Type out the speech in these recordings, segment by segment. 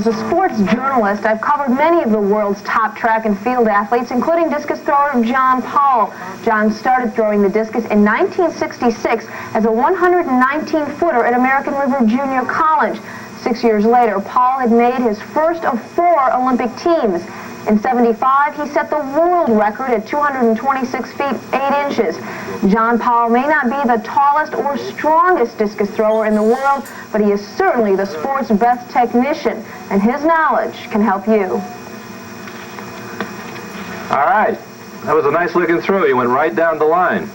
as a sports journalist, I've covered many of the world's top track and field athletes, including discus thrower John Powell. John started throwing the discus in 1966 as a 119-footer at American River Junior College. 6 years later, Powell had made his first of 4 Olympic teams. In '75, he set the world record at 226 feet 8 inches. John Powell may not be the tallest or strongest discus thrower in the world, but he is certainly the sport's best technician, and his knowledge can help you. All right, that was a nice looking throw. You went right down the line.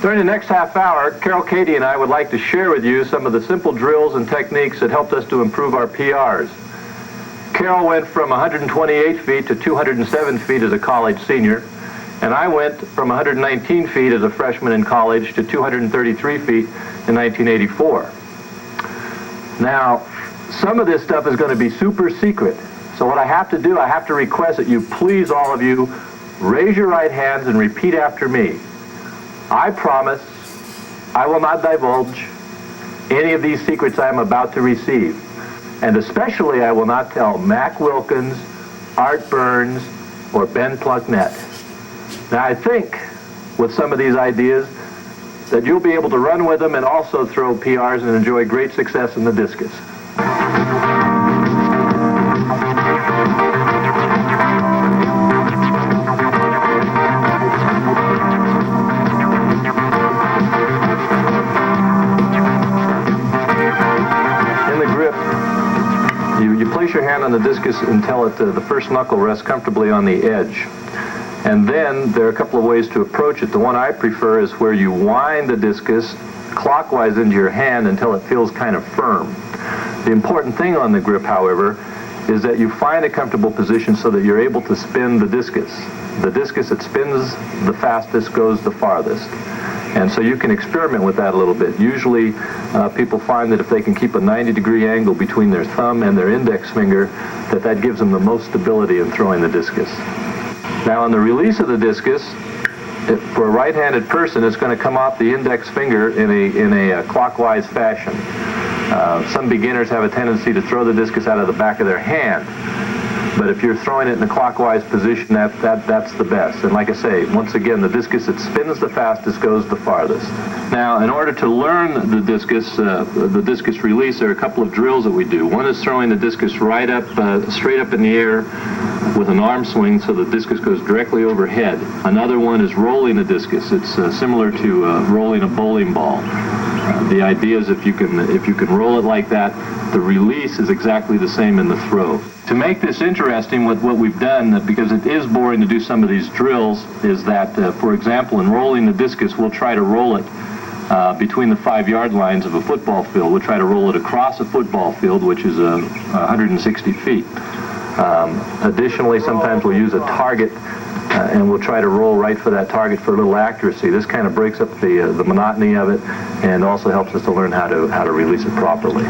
During the next half hour, Carol, Katie, and I would like to share with you some of the simple drills and techniques that helped us to improve our PRs. Carol went from 128 feet to 207 feet as a college senior, and I went from 119 feet as a freshman in college to 233 feet in 1984. Now, some of this stuff is going to be super secret, so what I have to do, I have to request that you please, all of you, raise your right hands and repeat after me. I promise I will not divulge any of these secrets I am about to receive. And especially I will not tell Mac Wilkins, Art Burns, or Ben Plucknett. Now I think with some of these ideas that you'll be able to run with them and also throw PRs and enjoy great success in the discus. You place your hand on the discus until the first knuckle rests comfortably on the edge. And then there are a couple of ways to approach it. The one I prefer is where you wind the discus clockwise into your hand until it feels kind of firm. The important thing on the grip, however, is that you find a comfortable position so that you're able to spin the discus. The discus that spins the fastest goes the farthest. And so you can experiment with that a little bit. Usually people find that if they can keep a 90-degree angle between their thumb and their index finger, that gives them the most stability in throwing the discus. Now on the release of the discus, for a right-handed person, it's going to come off the index finger in a clockwise fashion. Some beginners have a tendency to throw the discus out of the back of their hand. But if you're throwing it in a clockwise position, that's the best. And like I say, once again, the discus that spins the fastest goes the farthest. Now, in order to learn the discus release, there are a couple of drills that we do. One is throwing the discus right up, straight up in the air with an arm swing so the discus goes directly overhead. Another one is rolling the discus. It's similar to rolling a bowling ball. The idea is if you can roll it like that, the release is exactly the same in the throw. To make this interesting, what we've done, because it is boring to do some of these drills, is that, for example, in rolling the discus, we'll try to roll it between the 5-yard lines of a football field. We'll try to roll it across a football field, which is 160 feet. Additionally, sometimes we'll use a target and we'll try to roll right for that target for a little accuracy. This kind of breaks up the monotony of it and also helps us to learn how to release it properly.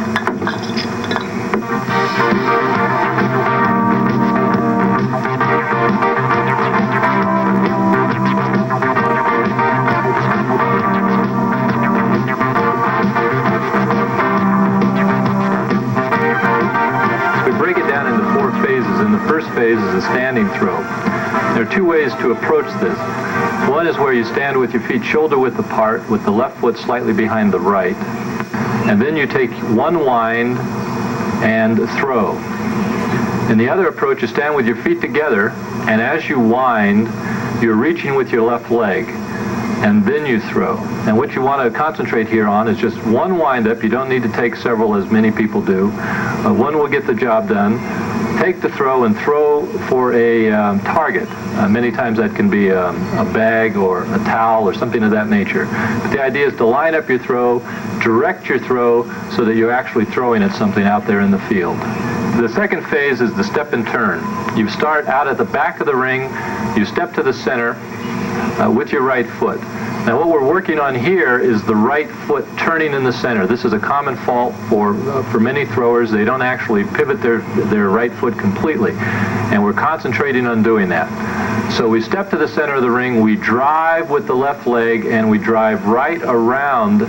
We break it down into 4 phases, and the first phase is a standing throw. There are 2 ways to approach this. One is where you stand with your feet shoulder width apart, with the left foot slightly behind the right. And then you take one wind and throw. And the other approach is stand with your feet together, and as you wind, you're reaching with your left leg, and then you throw. And what you want to concentrate here on is just one wind-up. You don't need to take several, as many people do. One will get the job done. Take the throw and throw for a target. Many times that can be a bag or a towel or something of that nature. But the idea is to line up your throw, direct your throw so that you're actually throwing at something out there in the field. The second phase is the step and turn. You start out at the back of the ring, you step to the center with your right foot. Now what we're working on here is the right foot turning in the center. This is a common fault for many throwers. They don't actually pivot their right foot completely, and we're concentrating on doing that. So we step to the center of the ring, we drive with the left leg, and we drive right around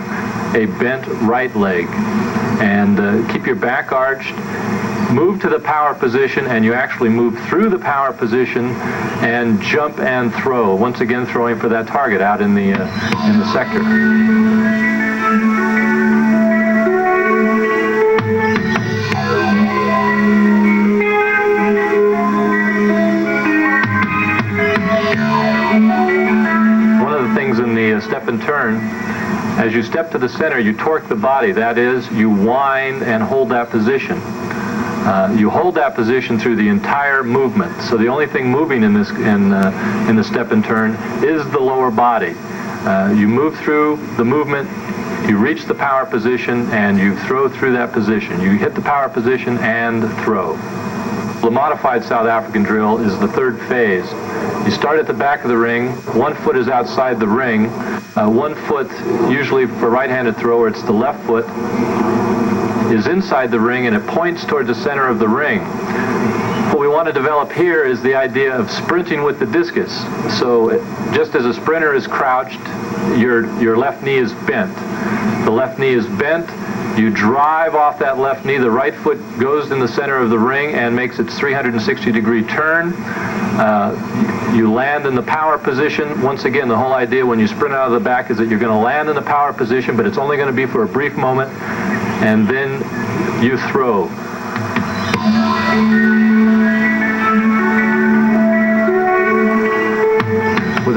a bent right leg. And keep your back arched. Move to the power position, and you actually move through the power position and jump and throw. Once again, throwing for that target out in the sector. One of the things in the step and turn, as you step to the center, you torque the body. That is, you wind and hold that position. You hold that position through the entire movement. So the only thing moving in the step and turn is the lower body. You move through the movement, you reach the power position, and you throw through that position. You hit the power position and throw. The modified South African drill is the third phase. You start at the back of the ring. One foot is outside the ring. One foot, usually for right-handed thrower, it's the left foot, is inside the ring, and it points towards the center of the ring. What we want to develop here is the idea of sprinting with the discus. So just as a sprinter is crouched, your left knee is bent. The left knee is bent. You drive off that left knee. The right foot goes in the center of the ring and makes its 360-degree turn. You land in the power position. Once again, the whole idea when you sprint out of the back is that you're going to land in the power position, but it's only going to be for a brief moment, and then you throw.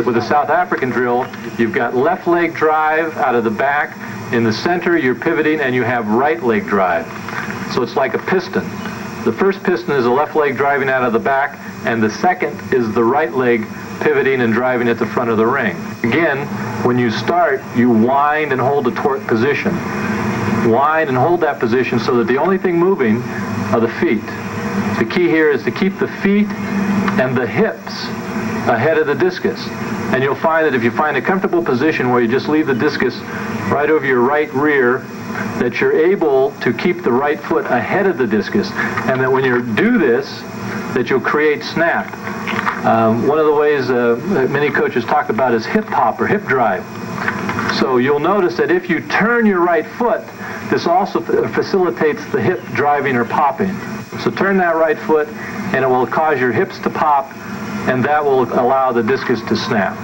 With the South African drill, you've got left leg drive out of the back. In the center, you're pivoting, and you have right leg drive. So it's like a piston. The first piston is the left leg driving out of the back, and the second is the right leg pivoting and driving at the front of the ring. Again, when you start, you wind and hold the torque position. Wind and hold that position so that the only thing moving are the feet. The key here is to keep the feet and the hips ahead of the discus. And you'll find that if you find a comfortable position where you just leave the discus right over your right rear, that you're able to keep the right foot ahead of the discus, and that when you do this, that you'll create snap. One of the ways many coaches talk about is hip hop or hip drive. So you'll notice that if you turn your right foot, this also facilitates the hip driving or popping. So turn that right foot, and it will cause your hips to pop, and that will allow the discus to snap.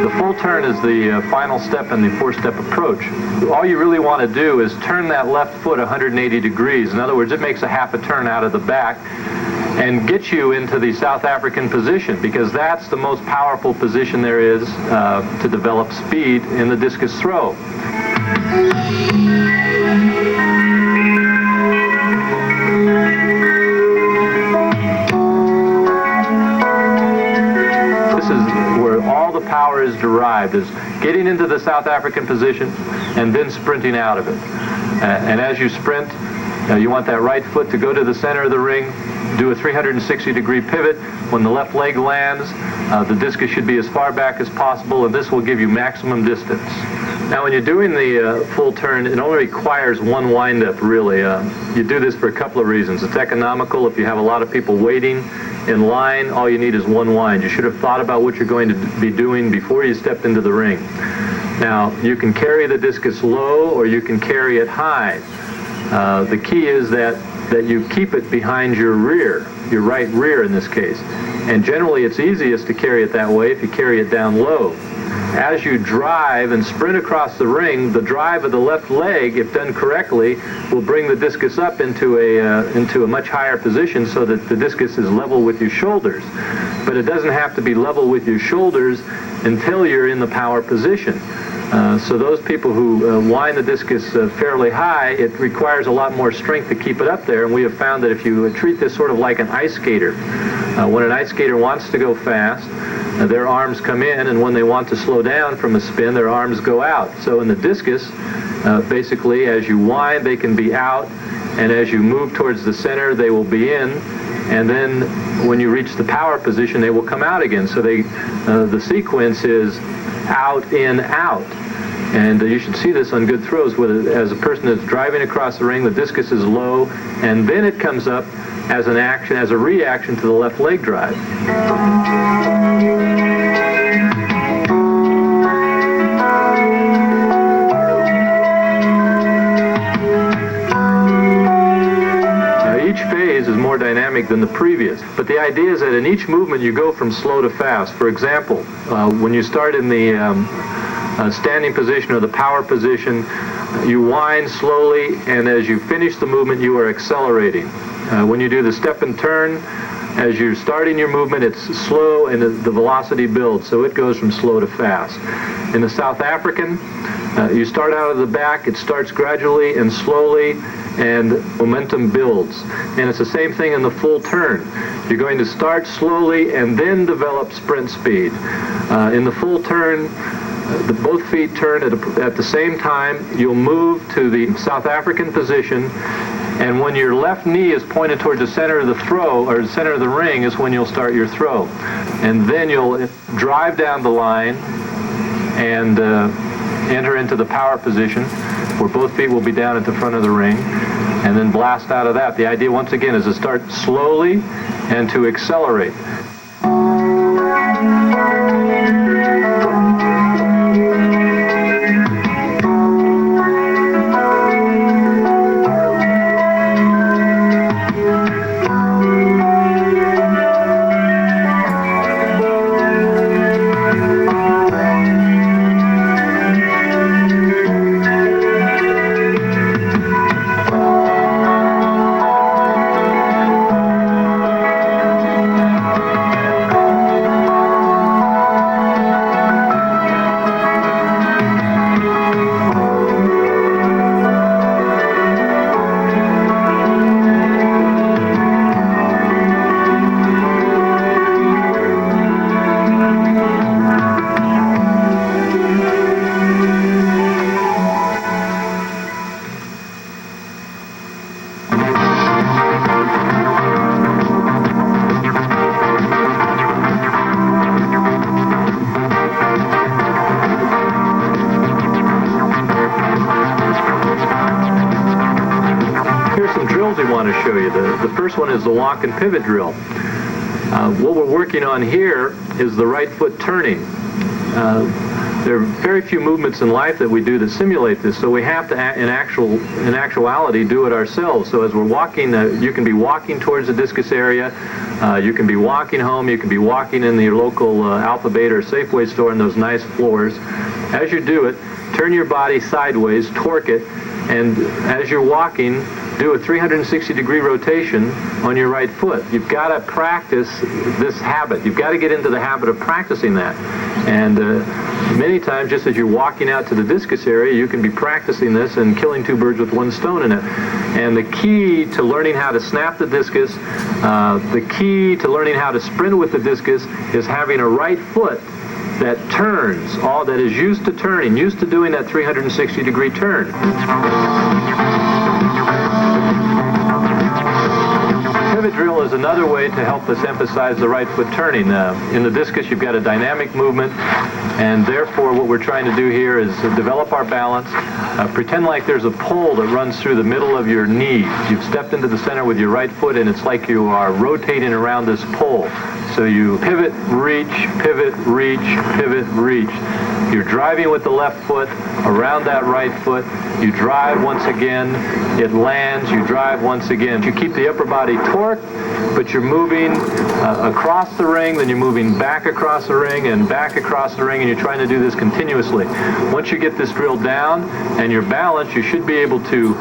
The full turn is the final step in the four-step approach. All you really want to do is turn that left foot 180 degrees. In other words, it makes a half a turn out of the back and get you into the South African position, because that's the most powerful position there is to develop speed in the discus throw. This is where all the power is derived, is getting into the South African position and then sprinting out of it. And as you sprint, you want that right foot to go to the center of the ring, do a 360-degree pivot. When the left leg lands, the discus should be as far back as possible, and this will give you maximum distance. Now, when you're doing the full turn, it only requires one wind-up, really. You do this for a couple of reasons. It's economical. If you have a lot of people waiting in line, all you need is one wind. You should have thought about what you're going to be doing before you stepped into the ring. Now, you can carry the discus low, or you can carry it high. The key is that you keep it behind your rear, your right rear in this case. And generally it's easiest to carry it that way if you carry it down low. As you drive and sprint across the ring, the drive of the left leg, if done correctly, will bring the discus up into a much higher position so that the discus is level with your shoulders. But it doesn't have to be level with your shoulders until you're in the power position. So those people who wind the discus fairly high, it requires a lot more strength to keep it up there, and we have found that if you treat this sort of like an ice skater, when an ice skater wants to go fast, their arms come in, and when they want to slow down from a spin, their arms go out. So in the discus, basically, as you wind, they can be out, and as you move towards the center, they will be in, and then when you reach the power position, they will come out again. So the sequence is out, in, out. And you should see this on good throws, whether as a person that's driving across the ring, the discus is low, and then it comes up as an action, as a reaction to the left leg drive. Each phase is more dynamic than the previous, but the idea is that in each movement you go from slow to fast. For example, when you start in the standing position or the power position, you wind slowly, and as you finish the movement you are accelerating. When you do the step and turn, as you're starting your movement, it's slow and the velocity builds, so it goes from slow to fast. In the South African, you start out of the back, it starts gradually and slowly, and momentum builds. And it's the same thing in the full turn. You're going to start slowly and then develop sprint speed. In the full turn, both feet turn at the same time. You'll move to the South African position, and when your left knee is pointed towards the center of the throw, or the center of the ring, is when you'll start your throw. And then you'll drive down the line and enter into the power position, where both feet will be down at the front of the ring, and then blast out of that. The idea, once again, is to start slowly and to accelerate. We want to show you. The first one is the walk and pivot drill. What we're working on here is the right foot turning. There are very few movements in life that we do that simulate this, so we have to, in actuality, do it ourselves. So as we're walking, you can be walking towards the discus area, you can be walking home, you can be walking in your local Alpha Beta or Safeway store in those nice floors. As you do it, turn your body sideways, torque it, and as you're walking, do a 360-degree rotation on your right foot. You've got to practice this habit. You've got to get into the habit of practicing that. And many times, just as you're walking out to the discus area, you can be practicing this and killing two birds with one stone in it. And the key to learning how to snap the discus, the key to learning how to sprint with the discus, is having a right foot that turns, that is used to turning, used to doing that 360-degree turn. Pivot drill is another way to help us emphasize the right foot turning. In the discus, you've got a dynamic movement, and therefore what we're trying to do here is develop our balance. Pretend like there's a pole that runs through the middle of your knee. You've stepped into the center with your right foot, and it's like you are rotating around this pole. So you pivot, reach, pivot, reach, pivot, reach. You're driving with the left foot around that right foot. You drive once again. It lands. You drive once again. You keep the upper body torqued, but you're moving across the ring, then you're moving back across the ring and back across the ring, and you're trying to do this continuously. Once you get this drill down and you're balanced, you should be able to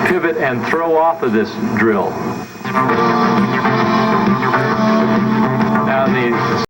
pivot and throw off of this drill. Now, in the